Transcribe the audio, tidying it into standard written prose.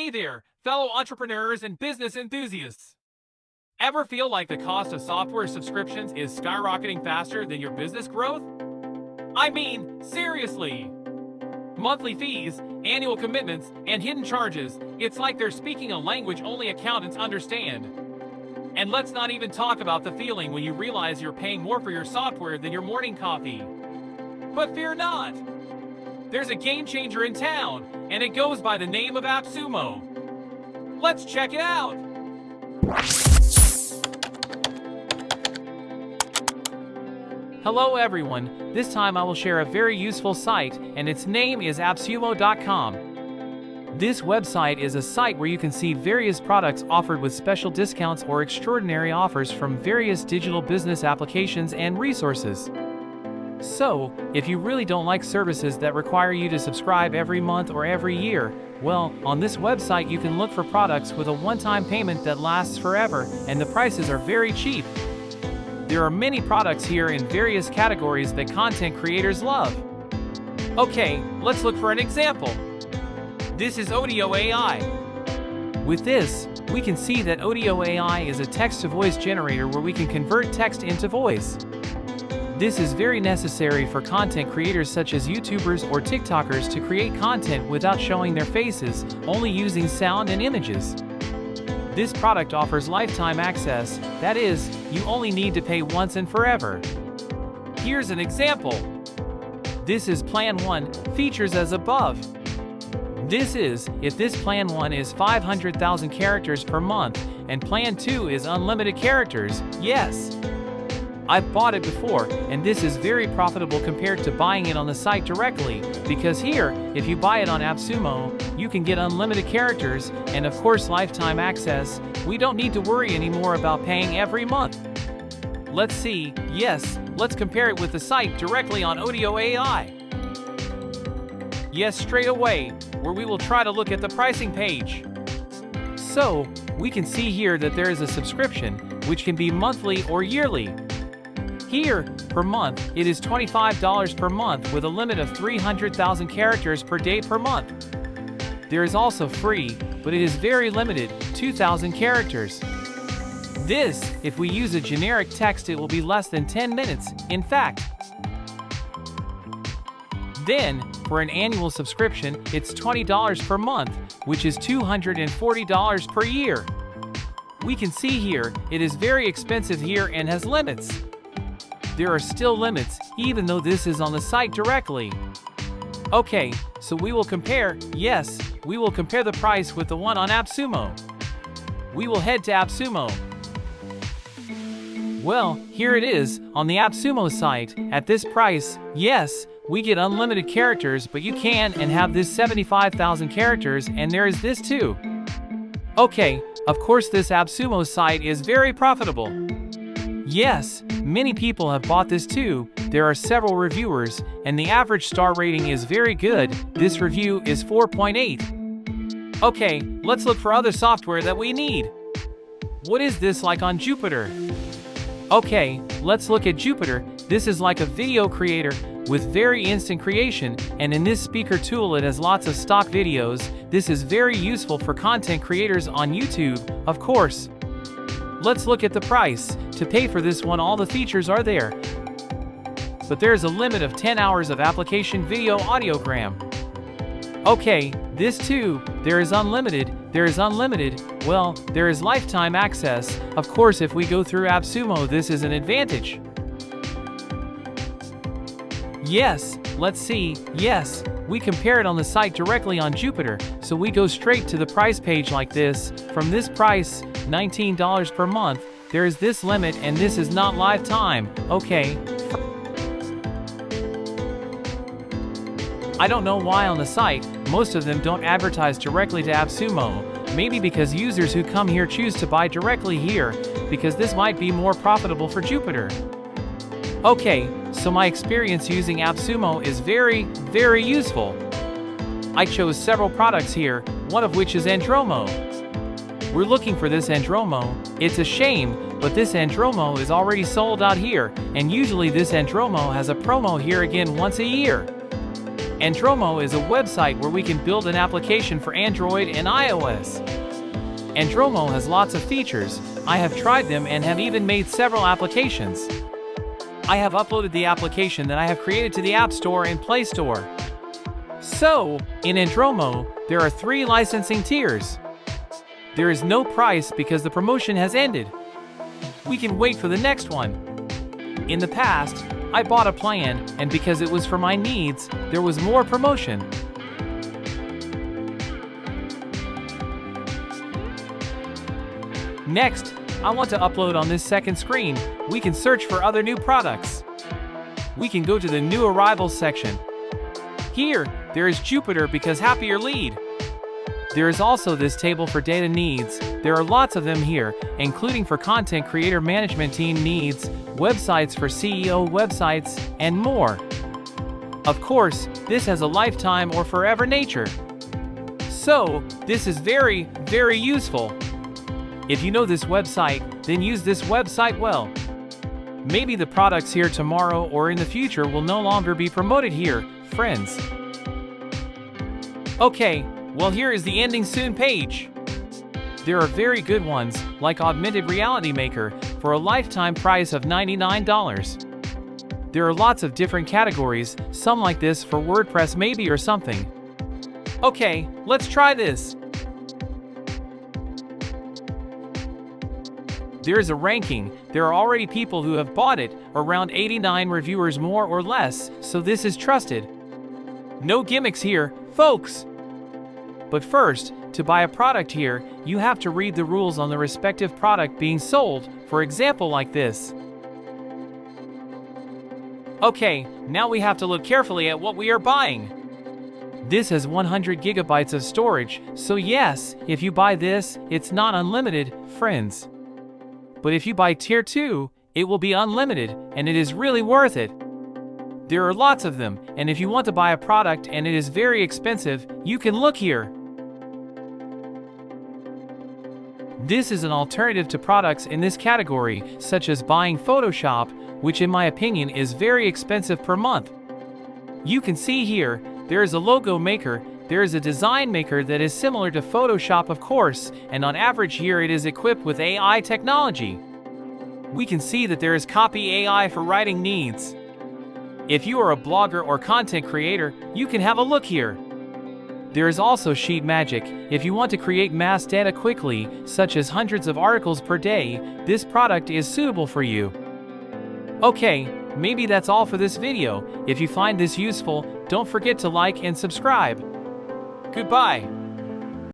Hey there, fellow entrepreneurs and business enthusiasts. Ever feel like the cost of software subscriptions is skyrocketing faster than your business growth? I mean, seriously. Monthly fees, annual commitments, and hidden charges, it's like they're speaking a language only accountants understand. And let's not even talk about the feeling when you realize you're paying more for your software than your morning coffee. But fear not. There's a game changer in town, and it goes by the name of AppSumo. Let's check it out. Hello everyone, this time I will share a very useful site, and its name is AppSumo.com. This website is a site where you can see various products offered with special discounts or extraordinary offers from various digital business applications and resources. So, if you really don't like services that require you to subscribe every month or every year, well, on this website you can look for products with a one-time payment that lasts forever, and the prices are very cheap. There are many products here in various categories that content creators love. Okay, let's look for an example. This is Audio AI. With this, we can see that Audio AI is a text-to-voice generator where we can convert text into voice. This is very necessary for content creators such as YouTubers or TikTokers to create content without showing their faces, only using sound and images. This product offers lifetime access, that is, you only need to pay once and forever. Here's an example. This is Plan 1, features as above. This is, if this Plan 1 is 500,000 characters per month, and Plan 2 is unlimited characters, yes. I've bought it before, and this is very profitable compared to buying it on the site directly, because here, if you buy it on AppSumo, you can get unlimited characters, and of course lifetime access. We don't need to worry anymore about paying every month. Let's see, yes, let's compare it with the site directly on Audio AI. Yes, straight away, where we will try to look at the pricing page. So, we can see here that there is a subscription, which can be monthly or yearly. Here, per month, it is $25 per month with a limit of 300,000 characters per day per month. There is also free, but it is very limited, 2,000 characters. This, if we use a generic text, it will be less than 10 minutes, in fact. Then, for an annual subscription, it's $20 per month, which is $240 per year. We can see here, it is very expensive here and has limits. There are still limits, even though this is on the site directly. Okay, so we will compare, yes, we will compare the price with the one on AppSumo. We will head to AppSumo. Well, here it is, on the AppSumo site, at this price, yes, we get unlimited characters, but you can and have this 75,000 characters, and there is this too. Okay, of course this AppSumo site is very profitable. Yes, many people have bought this too. There are several reviewers, and the average star rating is very good. This review is 4.8. Okay, let's look for other software that we need. What is this like on Jupiter? Okay, let's look at Jupiter. This is like a video creator with very instant creation, and in this speaker tool it has lots of stock videos. This is very useful for content creators on YouTube, of course. Let's look at the price. To pay for this one, all the features are there. But there's a limit of 10 hours of application video audiogram. Okay, this too, there is unlimited, well, there is lifetime access. Of course, if we go through AppSumo, this is an advantage. Yes, let's see, yes, we compare it on the site directly on Jupiter, so we go straight to the price page like this. From this price, $19 per month, there is this limit, and this is not lifetime, okay. I don't know why on the site, most of them don't advertise directly to AppSumo, maybe because users who come here choose to buy directly here, because this might be more profitable for Jupiter. Okay, so my experience using AppSumo is very, very useful. I chose several products here, one of which is Andromo. We're looking for this Andromo. It's a shame, but this Andromo is already sold out here, and usually this Andromo has a promo here again once a year. Andromo is a website where we can build an application for Android and iOS. Andromo has lots of features. I have tried them and have even made several applications. I have uploaded the application that I have created to the App Store and Play Store. So, in Andromo, there are 3 licensing tiers. There is no price because the promotion has ended. We can wait for the next one. In the past, I bought a plan, and because it was for my needs, there was more promotion. Next, I want to upload on this second screen. We can search for other new products. We can go to the new arrivals section. Here, there is Jupyter because Happier Lead. There is also this table for data needs. There are lots of them here, including for content creator management team needs, websites for CEO websites, and more. Of course, this has a lifetime or forever nature. So, this is very, very useful. If you know this website, then use this website well. Maybe the products here tomorrow or in the future will no longer be promoted here, friends. Okay, well here is the ending soon page. There are very good ones, like Augmented Reality Maker, for a lifetime price of $99. There are lots of different categories, some like this for WordPress maybe or something. Okay, let's try this. There is a ranking. There are already people who have bought it, around 89 reviewers more or less, so this is trusted. No gimmicks here, folks! But first, to buy a product here, you have to read the rules on the respective product being sold, for example like this. Okay, now we have to look carefully at what we are buying. This has 100 gigabytes of storage, so yes, if you buy this, it's not unlimited, friends. But if you buy Tier 2, it will be unlimited, and it is really worth it. There are lots of them, and if you want to buy a product and it is very expensive, you can look here. This is an alternative to products in this category, such as buying Photoshop, which in my opinion is very expensive per month. You can see here, there is a logo maker, there is a design maker that is similar to Photoshop of course, and on average here it is equipped with AI technology. We can see that there is Copy AI for writing needs. If you are a blogger or content creator, you can have a look here. There is also Sheet Magic. If you want to create mass data quickly, such as hundreds of articles per day, this product is suitable for you. Okay, maybe that's all for this video. If you find this useful, don't forget to like and subscribe. Goodbye.